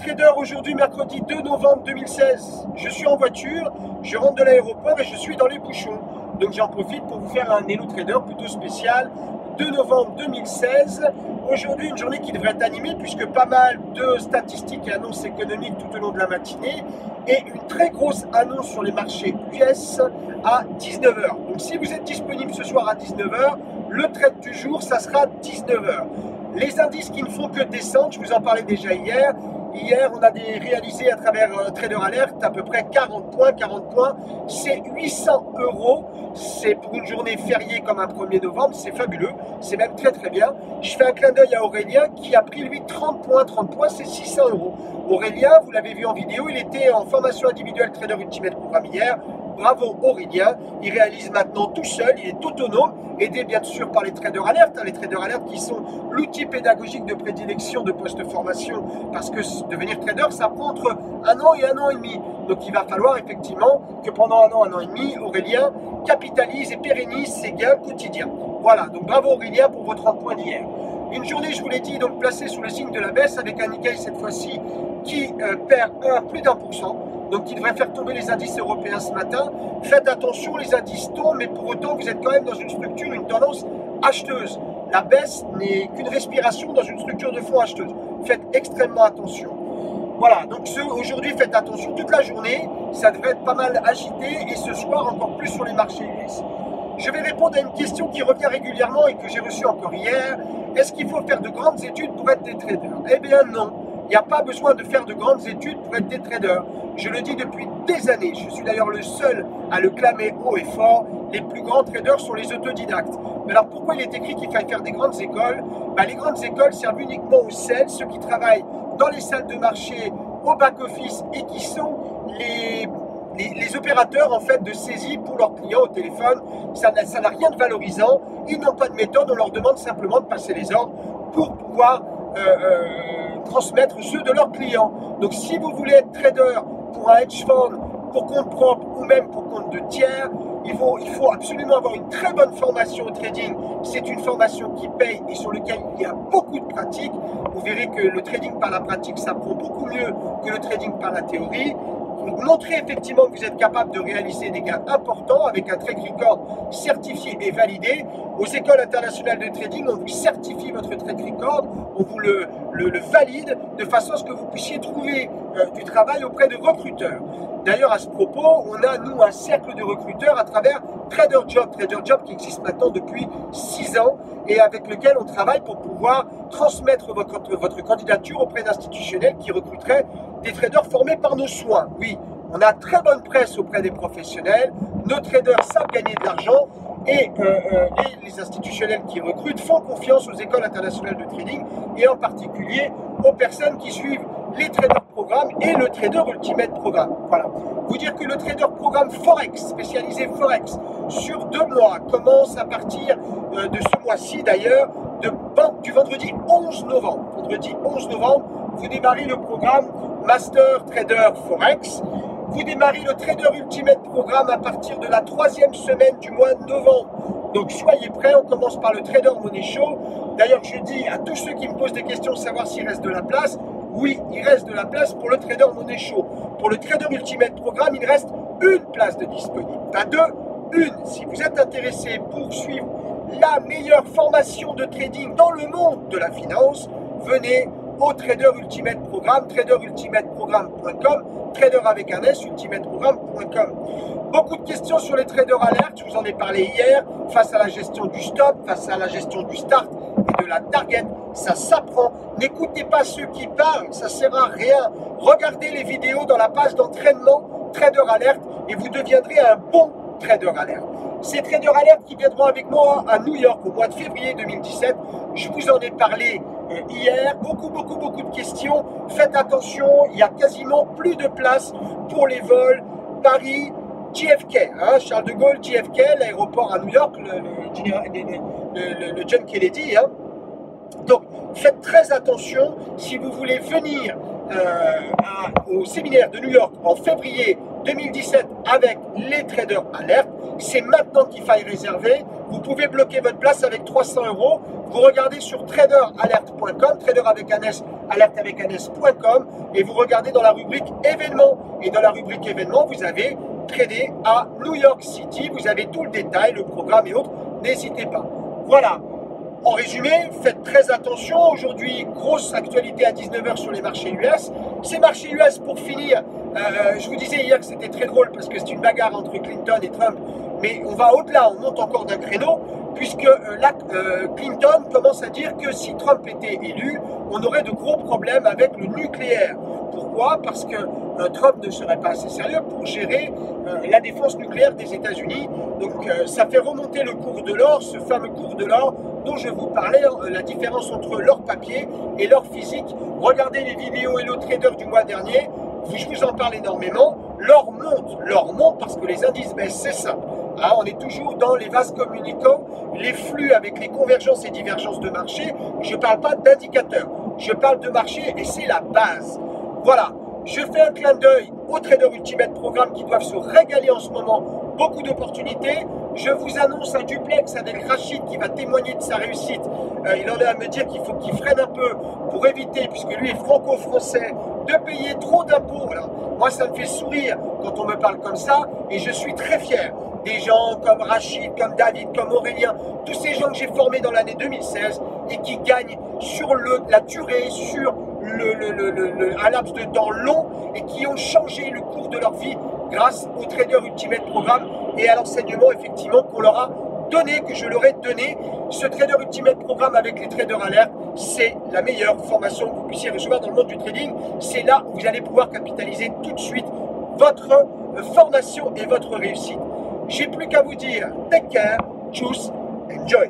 traders, aujourd'hui mercredi 2 novembre 2016, je suis en voiture, je rentre de l'aéroport et je suis dans les bouchons. Donc j'en profite pour vous faire un Hello Trader plutôt spécial, 2 novembre 2016. Aujourd'hui une journée qui devrait être animée puisque pas mal de statistiques et annonces économiques tout au long de la matinée et une très grosse annonce sur les marchés US à 19 h. Donc si vous êtes disponible ce soir à 19 h, le trade du jour, ça sera 19 h. Les indices qui ne font que descendre, je vous en parlais déjà hier. Hier, on a réalisé à travers Trader Alert à peu près 40 points. 40 points, c'est 800 €. C'est pour une journée fériée comme un 1er novembre, c'est fabuleux. C'est même très très bien. Je fais un clin d'œil à Aurélien qui a pris lui 30 points. 30 points, c'est 600 €. Aurélien, vous l'avez vu en vidéo, il était en formation individuelle Trader Ultimate Programme hier. Bravo Aurélien, il réalise maintenant tout seul, il est autonome, aidé bien sûr par les Trader Alert, les Trader Alert qui sont l'outil pédagogique de prédilection de post-formation, parce que devenir trader, ça prend entre 1 an et 1 an et demi. Donc il va falloir effectivement que pendant 1 an et demi, Aurélien capitalise et pérennise ses gains quotidiens. Voilà, donc bravo Aurélien pour vos 30 points d'hier. Une journée, je vous l'ai dit, donc placée sous le signe de la baisse avec un Nikkei cette fois-ci qui perd plus d'1%. Donc il devrait faire tomber les indices européens ce matin. Faites attention, les indices tombent, mais pour autant vous êtes quand même dans une structure, une tendance acheteuse. La baisse n'est qu'une respiration dans une structure de fond acheteuse. Faites extrêmement attention. Voilà, donc aujourd'hui faites attention toute la journée, ça devrait être pas mal agité et ce soir encore plus sur les marchés US. Je vais répondre à une question qui revient régulièrement et que j'ai reçue encore hier. Est-ce qu'il faut faire de grandes études pour être des traders? Eh bien non. Il n'y a pas besoin de faire de grandes études pour être des traders. Je le dis depuis des années. Je suis d'ailleurs le seul à le clamer haut et fort. Les plus grands traders sont les autodidactes. Mais alors pourquoi il est écrit qu'il faille faire des grandes écoles? Les grandes écoles servent uniquement aux sales, ceux qui travaillent dans les salles de marché, au back-office et qui sont les opérateurs en fait de saisie pour leurs clients au téléphone. Ça n'a rien de valorisant. Ils n'ont pas de méthode. On leur demande simplement de passer les ordres pour pouvoir transmettre ceux de leurs clients. Donc si vous voulez être trader pour un hedge fund, pour compte propre ou même pour compte de tiers, il faut absolument avoir une très bonne formation au trading. C'est une formation qui paye et sur laquelle il y a beaucoup de pratique. Vous verrez que le trading par la pratique s'apprend beaucoup mieux que le trading par la théorie. Vous montrez effectivement que vous êtes capable de réaliser des gains importants avec un track record certifié et validé. Aux écoles internationales de trading, on vous certifie votre track record, on vous le valide de façon à ce que vous puissiez trouver du travail auprès de recruteurs. D'ailleurs, à ce propos, on a, nous, un cercle de recruteurs à travers Trader Job qui existe maintenant depuis 6 ans et avec lequel on travaille pour pouvoir transmettre votre candidature auprès d'institutionnels qui recruteraient des traders formés par nos soins. Oui, on a très bonne presse auprès des professionnels, nos traders savent gagner de l'argent et les institutionnels qui recrutent font confiance aux écoles internationales de trading et en particulier aux personnes qui suivent les traders programme et le trader ultimate programme. Voilà. Vous dire que le trader programme Forex, spécialisé Forex, sur 2 mois, commence à partir de ce mois-ci d'ailleurs, du vendredi 11 novembre. Vendredi 11 novembre, vous démarrez le programme Master Trader Forex. Vous démarrez le Trader Ultimate Programme à partir de la 3e semaine du mois de novembre. Donc soyez prêts, on commence par le Trader Money Show. D'ailleurs, je dis à tous ceux qui me posent des questions, savoir s'il reste de la place. Oui, il reste de la place pour le Trader Money Show. Pour le Trader Ultimate Programme, il reste une place de disponible. Pas deux, une. Si vous êtes intéressé pour suivre la meilleure formation de trading dans le monde de la finance, venez au Trader Ultimate Programme, traderultimateprogramme.com, trader avec un S, ultimateprogramme.com. Beaucoup de questions sur les Trader Alert, je vous en ai parlé hier, face à la gestion du stop, face à la gestion du start et de la target, ça s'apprend. N'écoutez pas ceux qui parlent, ça ne sert à rien. Regardez les vidéos dans la page d'entraînement Trader Alert et vous deviendrez un bon Trader Alert. Ces Trader Alert qui viendront avec moi à New York au mois de février 2017, je vous en ai parlé hier, beaucoup de questions. Faites attention, il y a quasiment plus de place pour les vols Paris, JFK, Charles de Gaulle, JFK, l'aéroport à New York, le John Kennedy. Donc faites très attention si vous voulez venir au séminaire de New York en février 2017 avec les Traders Alert. c'est maintenant qu'il faille réserver. Vous pouvez bloquer votre place avec 300 €. Vous regardez sur traderalert.com, trader avec un S, alerte avec un S.com, et vous regardez dans la rubrique événements. Et dans la rubrique événements, vous avez trader à New York City. Vous avez tout le détail, le programme et autres. N'hésitez pas. Voilà. En résumé, faites très attention. Aujourd'hui, grosse actualité à 19 h sur les marchés US. Ces marchés US, pour finir, je vous disais hier que c'était très drôle parce que c'est une bagarre entre Clinton et Trump. Mais on va au-delà, on monte encore d'un créneau, puisque là, Clinton commence à dire que si Trump était élu, on aurait de gros problèmes avec le nucléaire. Pourquoi? Parce que Trump ne serait pas assez sérieux pour gérer la défense nucléaire des États-Unis. Donc ça fait remonter le cours de l'or, ce fameux cours de l'or dont je vous parlais, la différence entre l'or papier et l'or physique. Regardez les vidéos Hello Trader du mois dernier, je vous en parle énormément. L'or monte parce que les indices baissent, c'est simple. Hein, on est toujours dans les vases communicants, les flux avec les convergences et divergences de marché. Je ne parle pas d'indicateurs, je parle de marché et c'est la base. Voilà, je fais un clin d'œil aux traders Ultimate Programme qui doivent se régaler en ce moment. Beaucoup d'opportunités. Je vous annonce un duplex avec Rachid qui va témoigner de sa réussite. Il en est à me dire qu'il faut qu'il freine un peu pour éviter, puisque lui est franco-français, de payer trop d'impôts. Moi, ça me fait sourire quand on me parle comme ça et je suis très fier des gens comme Rachid, comme David, comme Aurélien, tous ces gens que j'ai formés dans l'année 2016 et qui gagnent sur la durée, sur un laps de temps long et qui ont changé le cours de leur vie grâce au Trader Ultimate Programme et à l'enseignement effectivement qu'on leur a donné, que je leur ai donné. Ce Trader Ultimate Programme avec les traders alert, c'est la meilleure formation que vous puissiez recevoir dans le monde du trading. C'est là où vous allez pouvoir capitaliser tout de suite votre formation et votre réussite. J'ai plus qu'à vous dire, take care, choose, enjoy.